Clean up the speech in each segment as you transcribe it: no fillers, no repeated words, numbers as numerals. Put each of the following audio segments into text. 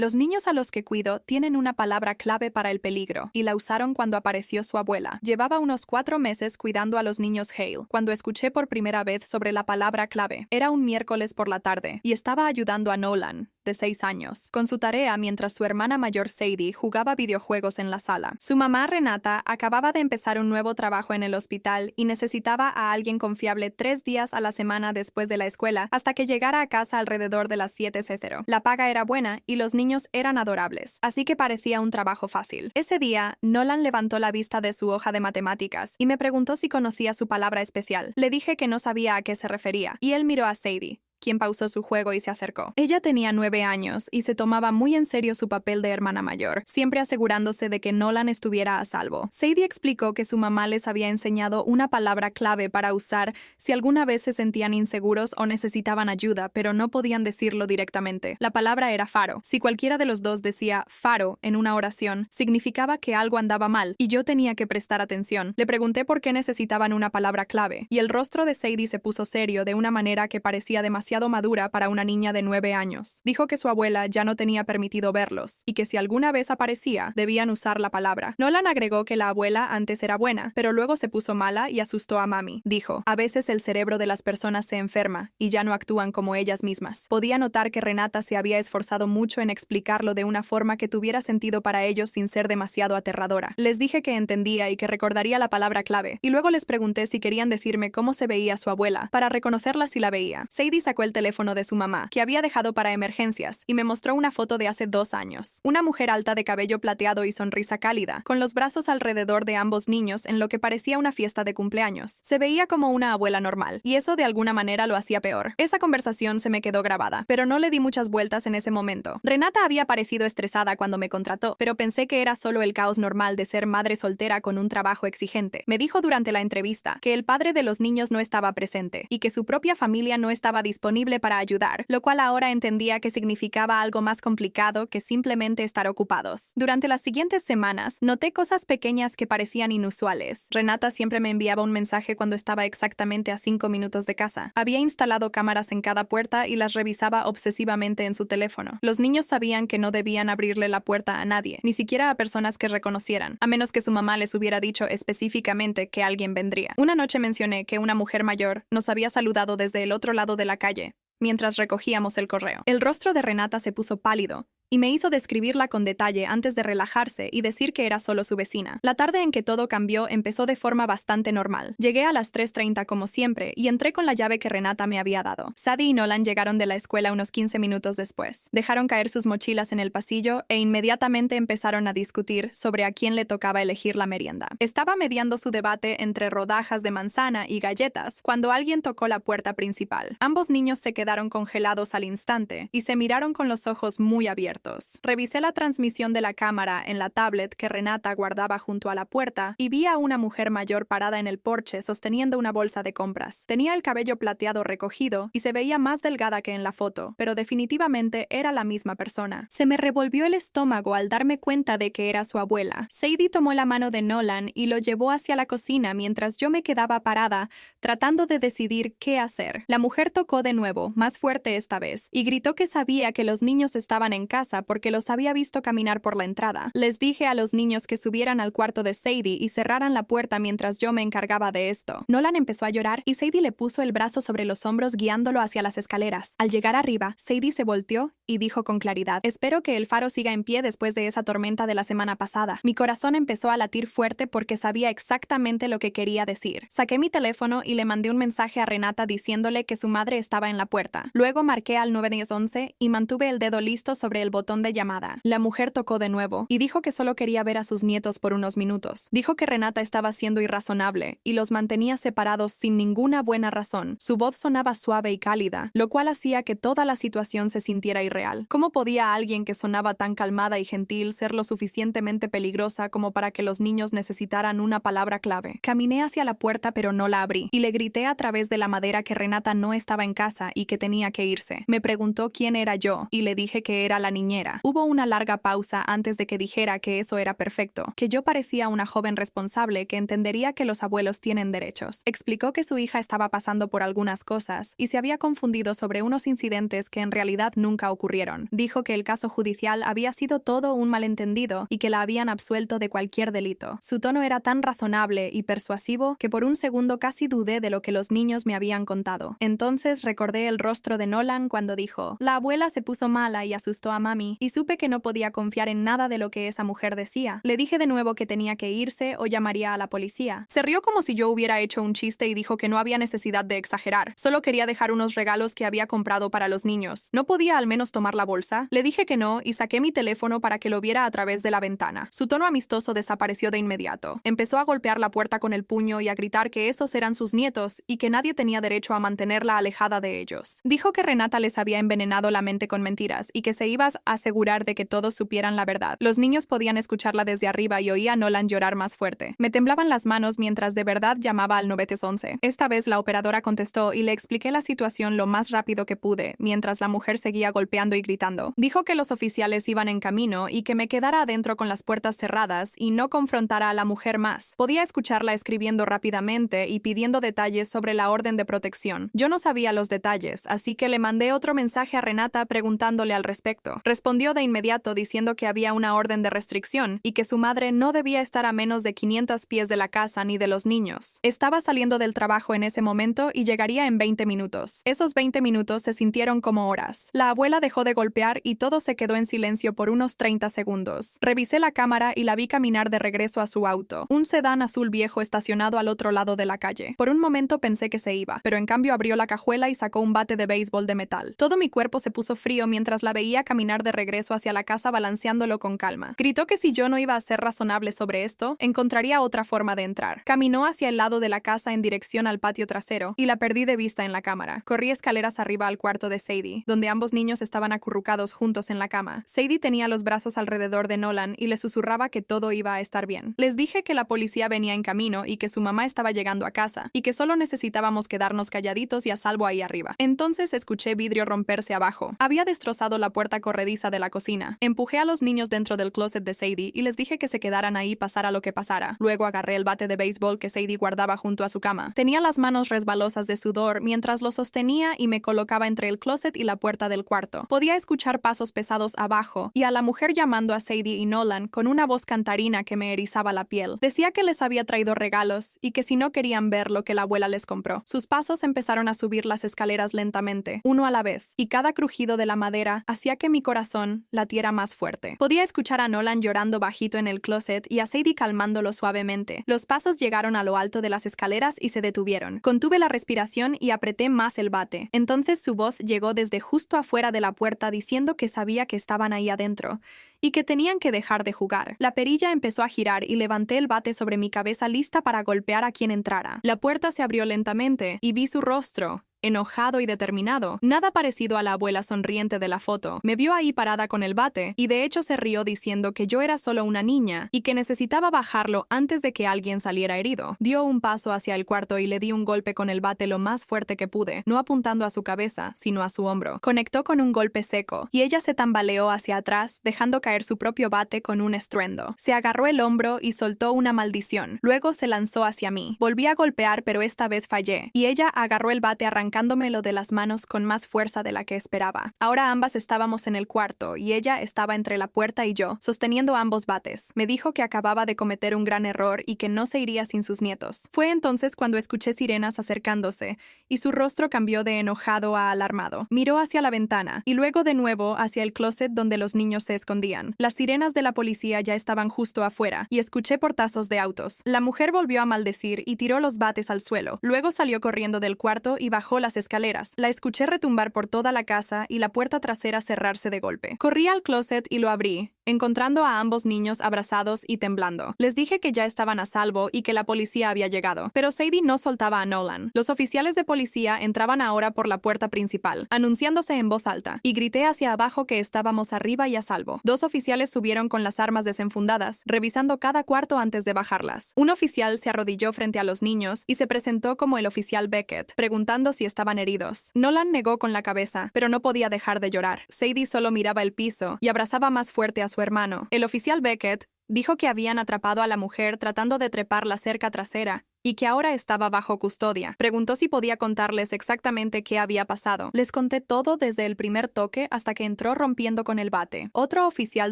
Los niños a los que cuido tienen una palabra clave para el peligro, y la usaron cuando apareció su abuela. Llevaba unos 4 meses cuidando a los niños Hale, cuando escuché por primera vez sobre la palabra clave. Era un miércoles por la tarde, y estaba ayudando a Nolan, de 6 años, con su tarea mientras su hermana mayor Sadie jugaba videojuegos en la sala. Su mamá Renata acababa de empezar un nuevo trabajo en el hospital y necesitaba a alguien confiable 3 días a la semana después de la escuela hasta que llegara a casa alrededor de las 7:00. La paga era buena y los niños eran adorables, así que parecía un trabajo fácil. Ese día, Nolan levantó la vista de su hoja de matemáticas y me preguntó si conocía su palabra especial. Le dije que no sabía a qué se refería, y él miró a Sadie, quien pausó su juego y se acercó. Ella tenía 9 años y se tomaba muy en serio su papel de hermana mayor, siempre asegurándose de que Nolan estuviera a salvo. Sadie explicó que su mamá les había enseñado una palabra clave para usar si alguna vez se sentían inseguros o necesitaban ayuda, pero no podían decirlo directamente. La palabra era faro. Si cualquiera de los dos decía faro en una oración, significaba que algo andaba mal y yo tenía que prestar atención. Le pregunté por qué necesitaban una palabra clave, y el rostro de Sadie se puso serio de una manera que parecía demasiado madura para una niña de 9 años. Dijo que su abuela ya no tenía permitido verlos, y que si alguna vez aparecía, debían usar la palabra. Nolan agregó que la abuela antes era buena, pero luego se puso mala y asustó a mami. Dijo, a veces el cerebro de las personas se enferma, y ya no actúan como ellas mismas. Podía notar que Renata se había esforzado mucho en explicarlo de una forma que tuviera sentido para ellos sin ser demasiado aterradora. Les dije que entendía y que recordaría la palabra clave, y luego les pregunté si querían decirme cómo se veía su abuela, para reconocerla si la veía. Sadie sacó el teléfono de su mamá, que había dejado para emergencias, y me mostró una foto de hace 2 años. Una mujer alta de cabello plateado y sonrisa cálida, con los brazos alrededor de ambos niños en lo que parecía una fiesta de cumpleaños. Se veía como una abuela normal, y eso de alguna manera lo hacía peor. Esa conversación se me quedó grabada, pero no le di muchas vueltas en ese momento. Renata había parecido estresada cuando me contrató, pero pensé que era solo el caos normal de ser madre soltera con un trabajo exigente. Me dijo durante la entrevista que el padre de los niños no estaba presente, y que su propia familia no estaba disponible para ayudar, lo cual ahora entendía que significaba algo más complicado que simplemente estar ocupados. Durante las siguientes semanas, noté cosas pequeñas que parecían inusuales. Renata siempre me enviaba un mensaje cuando estaba exactamente a 5 minutos de casa. Había instalado cámaras en cada puerta y las revisaba obsesivamente en su teléfono. Los niños sabían que no debían abrirle la puerta a nadie, ni siquiera a personas que reconocieran, a menos que su mamá les hubiera dicho específicamente que alguien vendría. Una noche mencioné que una mujer mayor nos había saludado desde el otro lado de la calle mientras recogíamos el correo. El rostro de Renata se puso pálido, y me hizo describirla con detalle antes de relajarse y decir que era solo su vecina. La tarde en que todo cambió empezó de forma bastante normal. Llegué a las 3:30 como siempre y entré con la llave que Renata me había dado. Sadie y Nolan llegaron de la escuela unos 15 minutos después. Dejaron caer sus mochilas en el pasillo e inmediatamente empezaron a discutir sobre a quién le tocaba elegir la merienda. Estaba mediando su debate entre rodajas de manzana y galletas cuando alguien tocó la puerta principal. Ambos niños se quedaron congelados al instante y se miraron con los ojos muy abiertos. Revisé la transmisión de la cámara en la tablet que Renata guardaba junto a la puerta y vi a una mujer mayor parada en el porche sosteniendo una bolsa de compras. Tenía el cabello plateado recogido y se veía más delgada que en la foto, pero definitivamente era la misma persona. Se me revolvió el estómago al darme cuenta de que era su abuela. Sadie tomó la mano de Nolan y lo llevó hacia la cocina mientras yo me quedaba parada, tratando de decidir qué hacer. La mujer tocó de nuevo, más fuerte esta vez, y gritó que sabía que los niños estaban en casa porque los había visto caminar por la entrada. Les dije a los niños que subieran al cuarto de Sadie y cerraran la puerta mientras yo me encargaba de esto. Nolan empezó a llorar y Sadie le puso el brazo sobre los hombros guiándolo hacia las escaleras. Al llegar arriba, Sadie se volteó y dijo con claridad: «Espero que el faro siga en pie después de esa tormenta de la semana pasada». Mi corazón empezó a latir fuerte porque sabía exactamente lo que quería decir. Saqué mi teléfono y le mandé un mensaje a Renata diciéndole que su madre estaba en la puerta. Luego marqué al 911 y mantuve el dedo listo sobre el botón de llamada. La mujer tocó de nuevo y dijo que solo quería ver a sus nietos por unos minutos. Dijo que Renata estaba siendo irrazonable y los mantenía separados sin ninguna buena razón. Su voz sonaba suave y cálida, lo cual hacía que toda la situación se sintiera irreal. ¿Cómo podía alguien que sonaba tan calmada y gentil ser lo suficientemente peligrosa como para que los niños necesitaran una palabra clave? Caminé hacia la puerta pero no la abrí y le grité a través de la madera que Renata no estaba en casa y que tenía que irse. Me preguntó quién era yo y le dije que era la niñera niñera. Hubo una larga pausa antes de que dijera que eso era perfecto, que yo parecía una joven responsable que entendería que los abuelos tienen derechos. Explicó que su hija estaba pasando por algunas cosas y se había confundido sobre unos incidentes que en realidad nunca ocurrieron. Dijo que el caso judicial había sido todo un malentendido y que la habían absuelto de cualquier delito. Su tono era tan razonable y persuasivo que por un segundo casi dudé de lo que los niños me habían contado. Entonces recordé el rostro de Nolan cuando dijo: la abuela se puso mala y asustó a mami, y supe que no podía confiar en nada de lo que esa mujer decía. Le dije de nuevo que tenía que irse o llamaría a la policía. Se rió como si yo hubiera hecho un chiste y dijo que no había necesidad de exagerar. Solo quería dejar unos regalos que había comprado para los niños. ¿No podía al menos tomar la bolsa? Le dije que no y saqué mi teléfono para que lo viera a través de la ventana. Su tono amistoso desapareció de inmediato. Empezó a golpear la puerta con el puño y a gritar que esos eran sus nietos y que nadie tenía derecho a mantenerla alejada de ellos. Dijo que Renata les había envenenado la mente con mentiras y que se iba a asegurar de que todos supieran la verdad. Los niños podían escucharla desde arriba y oía a Nolan llorar más fuerte. Me temblaban las manos mientras de verdad llamaba al 911. Esta vez la operadora contestó y le expliqué la situación lo más rápido que pude, mientras la mujer seguía golpeando y gritando. Dijo que los oficiales iban en camino y que me quedara adentro con las puertas cerradas y no confrontara a la mujer más. Podía escucharla escribiendo rápidamente y pidiendo detalles sobre la orden de protección. Yo no sabía los detalles, así que le mandé otro mensaje a Renata preguntándole al respecto. Respondió de inmediato diciendo que había una orden de restricción y que su madre no debía estar a menos de 500 pies de la casa ni de los niños. Estaba saliendo del trabajo en ese momento y llegaría en 20 minutos. Esos 20 minutos se sintieron como horas. La abuela dejó de golpear y todo se quedó en silencio por unos 30 segundos. Revisé la cámara y la vi caminar de regreso a su auto, un sedán azul viejo estacionado al otro lado de la calle. Por un momento pensé que se iba, pero en cambio abrió la cajuela y sacó un bate de béisbol de metal. Todo mi cuerpo se puso frío mientras la veía caminar de regreso hacia la casa balanceándolo con calma. Gritó que si yo no iba a ser razonable sobre esto, encontraría otra forma de entrar. Caminó hacia el lado de la casa en dirección al patio trasero y la perdí de vista en la cámara. Corrí escaleras arriba al cuarto de Sadie, donde ambos niños estaban acurrucados juntos en la cama. Sadie tenía los brazos alrededor de Nolan y le susurraba que todo iba a estar bien. Les dije que la policía venía en camino y que su mamá estaba llegando a casa y que solo necesitábamos quedarnos calladitos y a salvo ahí arriba. Entonces escuché vidrio romperse abajo. Había destrozado la puerta corrediza de la cocina. Empujé a los niños dentro del closet de Sadie y les dije que se quedaran ahí pasara lo que pasara. Luego agarré el bate de béisbol que Sadie guardaba junto a su cama. Tenía las manos resbalosas de sudor mientras lo sostenía y me colocaba entre el closet y la puerta del cuarto. Podía escuchar pasos pesados abajo y a la mujer llamando a Sadie y Nolan con una voz cantarina que me erizaba la piel. Decía que les había traído regalos y que si no querían ver lo que la abuela les compró. Sus pasos empezaron a subir las escaleras lentamente, uno a la vez, y cada crujido de la madera hacía que mi corazón latiera más fuerte. Podía escuchar a Nolan llorando bajito en el closet y a Sadie calmándolo suavemente. Los pasos llegaron a lo alto de las escaleras y se detuvieron. Contuve la respiración y apreté más el bate. Entonces su voz llegó desde justo afuera de la puerta diciendo que sabía que estaban ahí adentro y que tenían que dejar de jugar. La perilla empezó a girar y levanté el bate sobre mi cabeza lista para golpear a quien entrara. La puerta se abrió lentamente y vi su rostro, enojado y determinado, nada parecido a la abuela sonriente de la foto. Me vio ahí parada con el bate, y de hecho se rió diciendo que yo era solo una niña y que necesitaba bajarlo antes de que alguien saliera herido. Dio un paso hacia el cuarto y le di un golpe con el bate lo más fuerte que pude, no apuntando a su cabeza, sino a su hombro. Conectó con un golpe seco, y ella se tambaleó hacia atrás, dejando caer su propio bate con un estruendo. Se agarró el hombro y soltó una maldición. Luego se lanzó hacia mí. Volví a golpear, pero esta vez fallé, y ella agarró el bate arrancándomelo de las manos con más fuerza de la que esperaba. Ahora ambas estábamos en el cuarto y ella estaba entre la puerta y yo, sosteniendo ambos bates. Me dijo que acababa de cometer un gran error y que no se iría sin sus nietos. Fue entonces cuando escuché sirenas acercándose y su rostro cambió de enojado a alarmado. Miró hacia la ventana y luego de nuevo hacia el closet donde los niños se escondían. Las sirenas de la policía ya estaban justo afuera y escuché portazos de autos. La mujer volvió a maldecir y tiró los bates al suelo. Luego salió corriendo del cuarto y bajó las escaleras. La escuché retumbar por toda la casa y la puerta trasera cerrarse de golpe. Corrí al closet y lo abrí, encontrando a ambos niños abrazados y temblando. Les dije que ya estaban a salvo y que la policía había llegado, pero Sadie no soltaba a Nolan. Los oficiales de policía entraban ahora por la puerta principal, anunciándose en voz alta, y grité hacia abajo que estábamos arriba y a salvo. Dos oficiales subieron con las armas desenfundadas, revisando cada cuarto antes de bajarlas. Un oficial se arrodilló frente a los niños y se presentó como el oficial Beckett, preguntando si estaban heridos. Nolan negó con la cabeza, pero no podía dejar de llorar. Sadie solo miraba el piso y abrazaba más fuerte a su hermano. El oficial Beckett dijo que habían atrapado a la mujer tratando de trepar la cerca trasera y que ahora estaba bajo custodia. Preguntó si podía contarles exactamente qué había pasado. Les conté todo desde el primer toque hasta que entró rompiendo con el bate. Otro oficial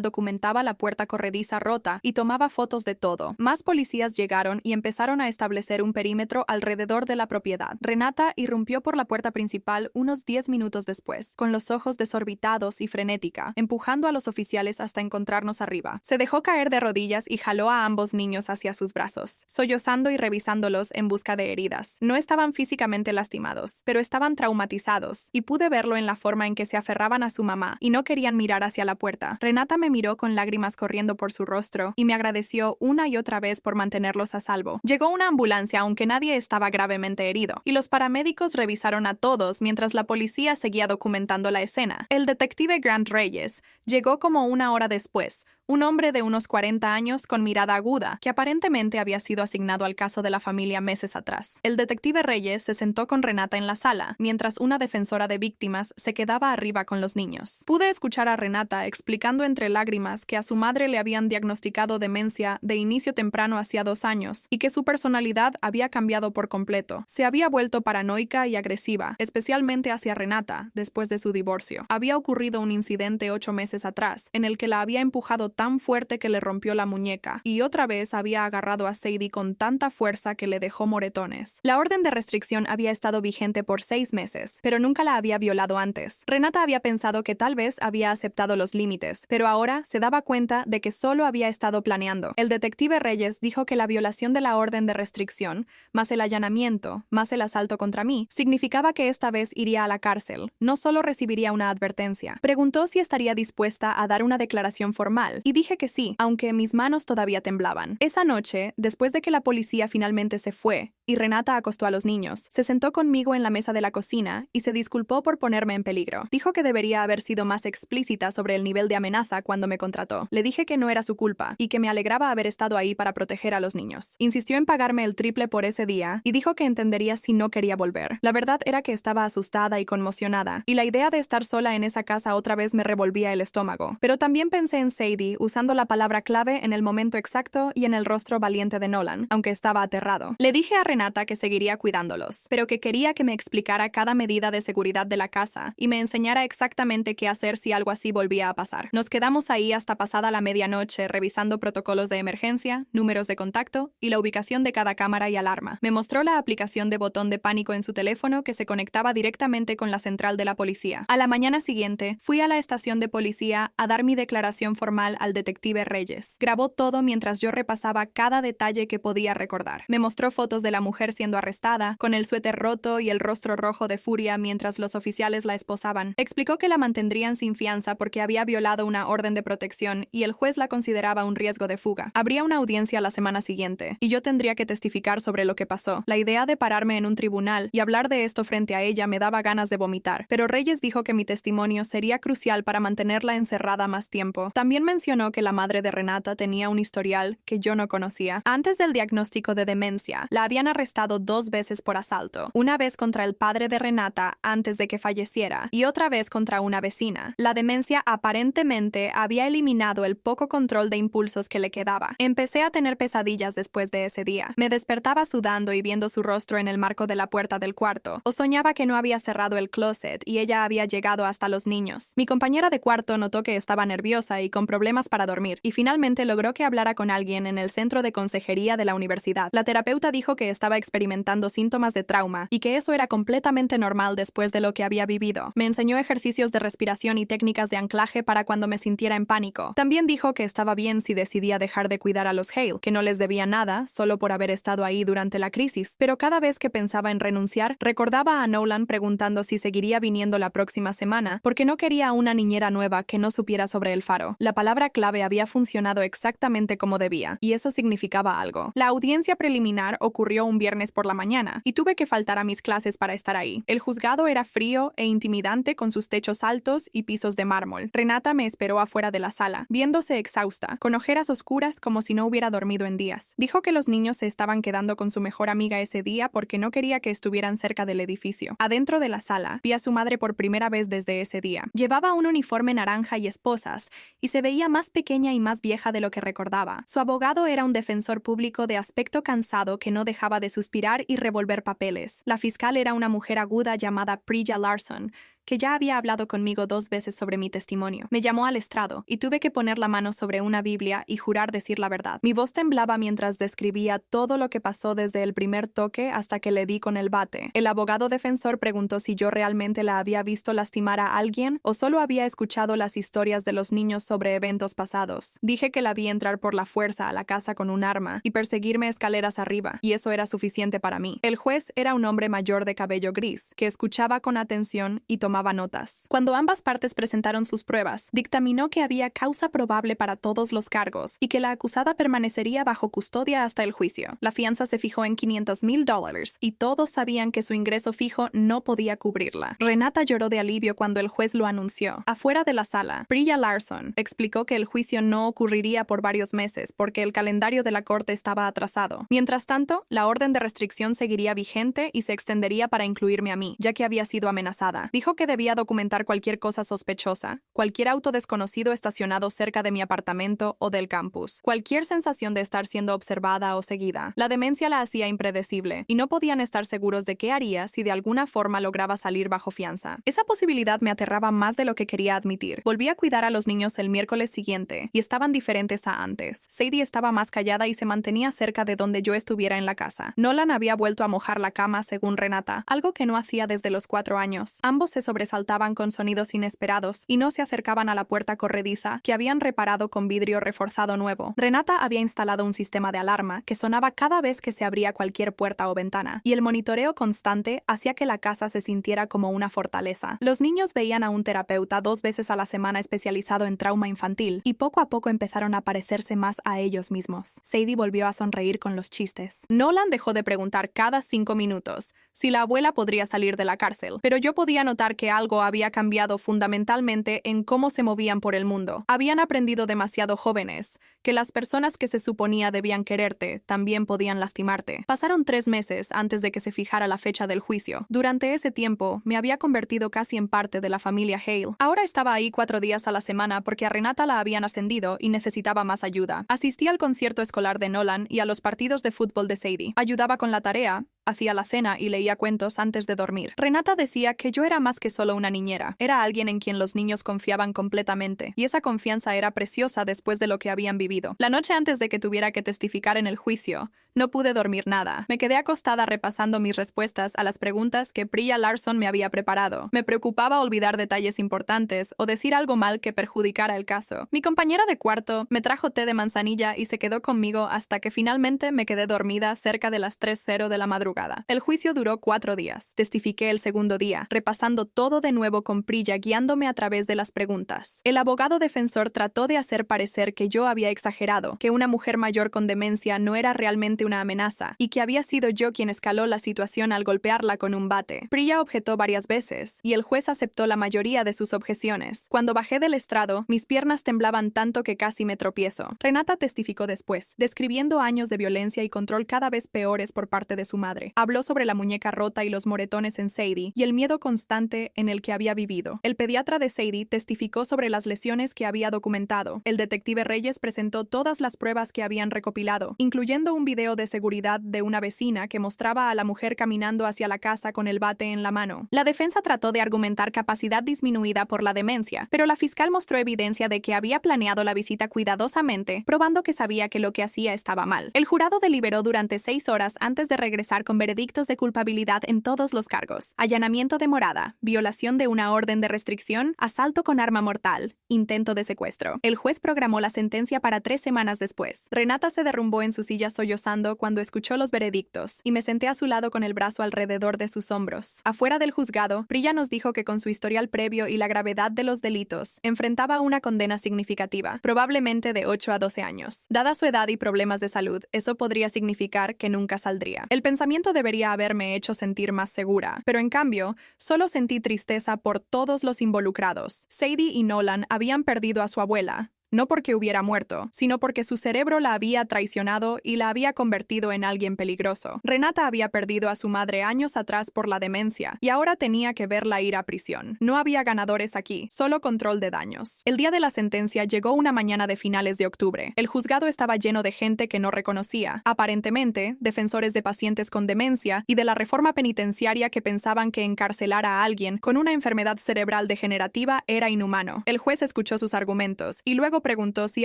documentaba la puerta corrediza rota y tomaba fotos de todo. Más policías llegaron y empezaron a establecer un perímetro alrededor de la propiedad. Renata irrumpió por la puerta principal unos 10 minutos después, con los ojos desorbitados y frenética, empujando a los oficiales hasta encontrarnos arriba. Se dejó caer de rodillas y jaló a ambos niños hacia sus brazos, sollozando y revisando en busca de heridas. No estaban físicamente lastimados, pero estaban traumatizados, y pude verlo en la forma en que se aferraban a su mamá y no querían mirar hacia la puerta. Renata me miró con lágrimas corriendo por su rostro y me agradeció una y otra vez por mantenerlos a salvo. Llegó una ambulancia, aunque nadie estaba gravemente herido, y los paramédicos revisaron a todos mientras la policía seguía documentando la escena. El detective Grant Reyes llegó como una hora después, un hombre de unos 40 años con mirada aguda, que aparentemente había sido asignado al caso de la familia meses atrás. El detective Reyes se sentó con Renata en la sala, mientras una defensora de víctimas se quedaba arriba con los niños. Pude escuchar a Renata explicando entre lágrimas que a su madre le habían diagnosticado demencia de inicio temprano hacía 2 años y que su personalidad había cambiado por completo. Se había vuelto paranoica y agresiva, especialmente hacia Renata, después de su divorcio. Había ocurrido un incidente 8 meses atrás, en el que la había empujado tan fuerte que le rompió la muñeca, y otra vez había agarrado a Sadie con tanta fuerza que le dejó moretones. La orden de restricción había estado vigente por 6 meses, pero nunca la había violado antes. Renata había pensado que tal vez había aceptado los límites, pero ahora se daba cuenta de que solo había estado planeando. El detective Reyes dijo que la violación de la orden de restricción, más el allanamiento, más el asalto contra mí, significaba que esta vez iría a la cárcel, no solo recibiría una advertencia. Preguntó si estaría dispuesta a dar una declaración formal, y dije que sí, aunque mis manos todavía temblaban. Esa noche, después de que la policía finalmente se fue y Renata acostó a los niños, se sentó conmigo en la mesa de la cocina y se disculpó por ponerme en peligro. Dijo que debería haber sido más explícita sobre el nivel de amenaza cuando me contrató. Le dije que no era su culpa y que me alegraba haber estado ahí para proteger a los niños. Insistió en pagarme el triple por ese día y dijo que entendería si no quería volver. La verdad era que estaba asustada y conmocionada, y la idea de estar sola en esa casa otra vez me revolvía el estómago. Pero también pensé en Sadie usando la palabra clave en el momento exacto y en el rostro valiente de Nolan, aunque estaba aterrado. Le dije a Renata que seguiría cuidándolos, pero que quería que me explicara cada medida de seguridad de la casa y me enseñara exactamente qué hacer si algo así volvía a pasar. Nos quedamos ahí hasta pasada la medianoche revisando protocolos de emergencia, números de contacto y la ubicación de cada cámara y alarma. Me mostró la aplicación de botón de pánico en su teléfono que se conectaba directamente con la central de la policía. A la mañana siguiente, fui a la estación de policía a dar mi declaración formal al detective Reyes. Grabó todo mientras yo repasaba cada detalle que podía recordar. Me mostró fotos de la mujer siendo arrestada, con el suéter roto y el rostro rojo de furia mientras los oficiales la esposaban. Explicó que la mantendrían sin fianza porque había violado una orden de protección y el juez la consideraba un riesgo de fuga. Habría una audiencia la semana siguiente, y yo tendría que testificar sobre lo que pasó. La idea de pararme en un tribunal y hablar de esto frente a ella me daba ganas de vomitar, pero Reyes dijo que mi testimonio sería crucial para mantenerla encerrada más tiempo. También mencionó que la madre de Renata tenía un historial que yo no conocía. Antes del diagnóstico de demencia, la habían arrestado 2 veces por asalto, una vez contra el padre de Renata antes de que falleciera y otra vez contra una vecina. La demencia aparentemente había eliminado el poco control de impulsos que le quedaba. Empecé a tener pesadillas después de ese día. Me despertaba sudando y viendo su rostro en el marco de la puerta del cuarto, o soñaba que no había cerrado el closet y ella había llegado hasta los niños. Mi compañera de cuarto notó que estaba nerviosa y con problemas para dormir, y finalmente logró que hablara con alguien en el centro de consejería de la universidad. La terapeuta dijo que estaba experimentando síntomas de trauma y que eso era completamente normal después de lo que había vivido. Me enseñó ejercicios de respiración y técnicas de anclaje para cuando me sintiera en pánico. También dijo que estaba bien si decidía dejar de cuidar a los Hale, que no les debía nada solo por haber estado ahí durante la crisis, pero cada vez que pensaba en renunciar, recordaba a Nolan preguntando si seguiría viniendo la próxima semana, porque no quería a una niñera nueva que no supiera sobre el faro. La palabra clave había funcionado exactamente como debía, y eso significaba algo. La audiencia preliminar ocurrió un viernes por la mañana y tuve que faltar a mis clases para estar ahí. El juzgado era frío e intimidante con sus techos altos y pisos de mármol. Renata me esperó afuera de la sala, viéndose exhausta, con ojeras oscuras como si no hubiera dormido en días. Dijo que los niños se estaban quedando con su mejor amiga ese día porque no quería que estuvieran cerca del edificio. Adentro de la sala, vi a su madre por primera vez desde ese día. Llevaba un uniforme naranja y esposas, y se veía más pequeña y más vieja de lo que recordaba. Su abogado era un defensor público de aspecto cansado que no dejaba de suspirar y revolver papeles. La fiscal era una mujer aguda llamada Priya Larson, que ya había hablado conmigo 2 veces sobre mi testimonio. Me llamó al estrado y tuve que poner la mano sobre una Biblia y jurar decir la verdad. Mi voz temblaba mientras describía todo lo que pasó desde el primer toque hasta que le di con el bate. El abogado defensor preguntó si yo realmente la había visto lastimar a alguien o solo había escuchado las historias de los niños sobre eventos pasados. Dije que la vi entrar por la fuerza a la casa con un arma y perseguirme escaleras arriba, y eso era suficiente para mí. El juez era un hombre mayor de cabello gris, que escuchaba con atención y tomaba notas. Cuando ambas partes presentaron sus pruebas, dictaminó que había causa probable para todos los cargos y que la acusada permanecería bajo custodia hasta el juicio. La fianza se fijó en $500,000 y todos sabían que su ingreso fijo no podía cubrirla. Renata lloró de alivio cuando el juez lo anunció. Afuera de la sala, Priya Larson explicó que el juicio no ocurriría por varios meses porque el calendario de la corte estaba atrasado. Mientras tanto, la orden de restricción seguiría vigente y se extendería para incluirme a mí, ya que había sido amenazada. Dijo que debía documentar cualquier cosa sospechosa, cualquier auto desconocido estacionado cerca de mi apartamento o del campus, cualquier sensación de estar siendo observada o seguida. La demencia la hacía impredecible y no podían estar seguros de qué haría si de alguna forma lograba salir bajo fianza. Esa posibilidad me aterraba más de lo que quería admitir. Volví a cuidar a los niños el miércoles siguiente y estaban diferentes a antes. Sadie estaba más callada y se mantenía cerca de donde yo estuviera en la casa. Nolan había vuelto a mojar la cama, según Renata, algo que no hacía desde los 4 años. Ambos se sobresaltaban con sonidos inesperados y no se acercaban a la puerta corrediza que habían reparado con vidrio reforzado nuevo. Renata había instalado un sistema de alarma que sonaba cada vez que se abría cualquier puerta o ventana, y el monitoreo constante hacía que la casa se sintiera como una fortaleza. Los niños veían a un terapeuta 2 veces a la semana especializado en trauma infantil, y poco a poco empezaron a parecerse más a ellos mismos. Sadie volvió a sonreír con los chistes. Nolan dejó de preguntar cada 5 minutos si la abuela podría salir de la cárcel, pero yo podía notar que algo había cambiado fundamentalmente en cómo se movían por el mundo. Habían aprendido demasiado jóvenes que las personas que se suponía debían quererte también podían lastimarte. Pasaron 3 meses antes de que se fijara la fecha del juicio. Durante ese tiempo, me había convertido casi en parte de la familia Hale. Ahora estaba ahí 4 días a la semana porque a Renata la habían ascendido y necesitaba más ayuda. Asistí al concierto escolar de Nolan y a los partidos de fútbol de Sadie. Ayudaba con la tarea, hacía la cena y leía cuentos antes de dormir. Renata decía que yo era más que solo una niñera. Era alguien en quien los niños confiaban completamente, y esa confianza era preciosa después de lo que habían vivido. La noche antes de que tuviera que testificar en el juicio, no pude dormir nada. Me quedé acostada repasando mis respuestas a las preguntas que Priya Larson me había preparado. Me preocupaba olvidar detalles importantes o decir algo mal que perjudicara el caso. Mi compañera de cuarto me trajo té de manzanilla y se quedó conmigo hasta que finalmente me quedé dormida cerca de las 3:00 de la madrugada. El juicio duró 4 días. Testifiqué el segundo día, repasando todo de nuevo con Priya guiándome a través de las preguntas. El abogado defensor trató de hacer parecer que yo había exagerado, que una mujer mayor con demencia no era realmente una amenaza, y que había sido yo quien escaló la situación al golpearla con un bate. Priya objetó varias veces, y el juez aceptó la mayoría de sus objeciones. Cuando bajé del estrado, mis piernas temblaban tanto que casi me tropiezo. Renata testificó después, describiendo años de violencia y control cada vez peores por parte de su madre. Habló sobre la muñeca rota y los moretones en Sadie, y el miedo constante en el que había vivido. El pediatra de Sadie testificó sobre las lesiones que había documentado. El detective Reyes presentó todas las pruebas que habían recopilado, incluyendo un video de seguridad de una vecina que mostraba a la mujer caminando hacia la casa con el bate en la mano. La defensa trató de argumentar capacidad disminuida por la demencia, pero la fiscal mostró evidencia de que había planeado la visita cuidadosamente, probando que sabía que lo que hacía estaba mal. El jurado deliberó durante 6 horas antes de regresar con con veredictos de culpabilidad en todos los cargos: allanamiento de morada, violación de una orden de restricción, asalto con arma mortal, intento de secuestro. El juez programó la sentencia para 3 semanas después. Renata se derrumbó en su silla sollozando cuando escuchó los veredictos, y me senté a su lado con el brazo alrededor de sus hombros. Afuera del juzgado, Priya nos dijo que con su historial previo y la gravedad de los delitos, enfrentaba una condena significativa, probablemente de 8 a 12 años. Dada su edad y problemas de salud, eso podría significar que nunca saldría. El pensamiento debería haberme hecho sentir más segura, pero en cambio, solo sentí tristeza por todos los involucrados. Sadie y Nolan habían perdido a su abuela, no porque hubiera muerto, sino porque su cerebro la había traicionado y la había convertido en alguien peligroso. Renata había perdido a su madre años atrás por la demencia, y ahora tenía que verla ir a prisión. No había ganadores aquí, solo control de daños. El día de la sentencia llegó una mañana de finales de octubre. El juzgado estaba lleno de gente que no reconocía, aparentemente, defensores de pacientes con demencia y de la reforma penitenciaria que pensaban que encarcelar a alguien con una enfermedad cerebral degenerativa era inhumano. El juez escuchó sus argumentos, y luego preguntó si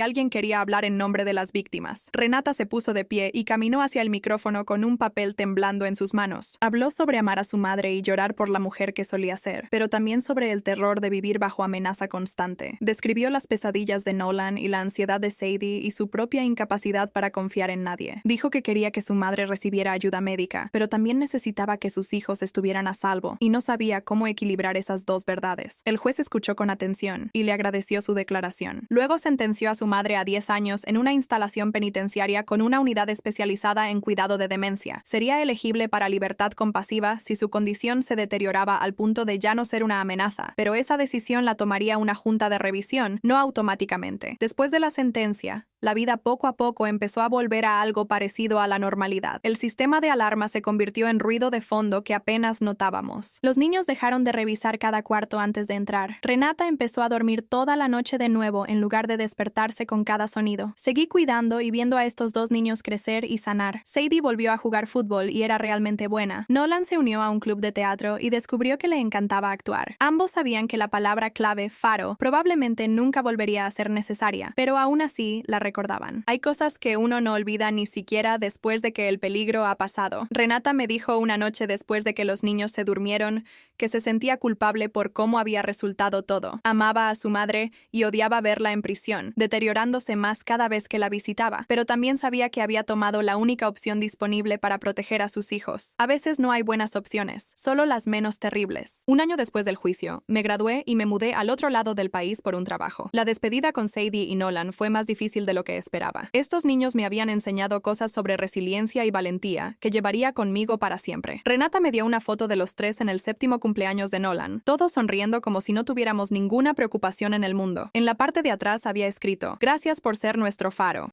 alguien quería hablar en nombre de las víctimas. Renata se puso de pie y caminó hacia el micrófono con un papel temblando en sus manos. Habló sobre amar a su madre y llorar por la mujer que solía ser, pero también sobre el terror de vivir bajo amenaza constante. Describió las pesadillas de Nolan y la ansiedad de Sadie y su propia incapacidad para confiar en nadie. Dijo que quería que su madre recibiera ayuda médica, pero también necesitaba que sus hijos estuvieran a salvo, y no sabía cómo equilibrar esas dos verdades. El juez escuchó con atención y le agradeció su declaración. Luego sentenció a su madre a 10 años en una instalación penitenciaria con una unidad especializada en cuidado de demencia. Sería elegible para libertad compasiva si su condición se deterioraba al punto de ya no ser una amenaza, pero esa decisión la tomaría una junta de revisión, no automáticamente. Después de la sentencia, la vida poco a poco empezó a volver a algo parecido a la normalidad. El sistema de alarma se convirtió en ruido de fondo que apenas notábamos. Los niños dejaron de revisar cada cuarto antes de entrar. Renata empezó a dormir toda la noche de nuevo en lugar de despertarse con cada sonido. Seguí cuidando y viendo a estos dos niños crecer y sanar. Sadie volvió a jugar fútbol y era realmente buena. Nolan se unió a un club de teatro y descubrió que le encantaba actuar. Ambos sabían que la palabra clave faro probablemente nunca volvería a ser necesaria, pero aún así la recordaban. Hay cosas que uno no olvida ni siquiera después de que el peligro ha pasado. Renata me dijo una noche después de que los niños se durmieron que se sentía culpable por cómo había resultado todo. Amaba a su madre y odiaba verla en prisión, deteriorándose más cada vez que la visitaba, pero también sabía que había tomado la única opción disponible para proteger a sus hijos. A veces no hay buenas opciones, solo las menos terribles. Un año después del juicio, me gradué y me mudé al otro lado del país por un trabajo. La despedida con Sadie y Nolan fue más difícil de lo que esperaba. Estos niños me habían enseñado cosas sobre resiliencia y valentía que llevaría conmigo para siempre. Renata me dio una foto de los tres en el 7º cumpleaños de Nolan, todos sonriendo como si no tuviéramos ninguna preocupación en el mundo. En la parte de atrás había escrito: "Gracias por ser nuestro faro".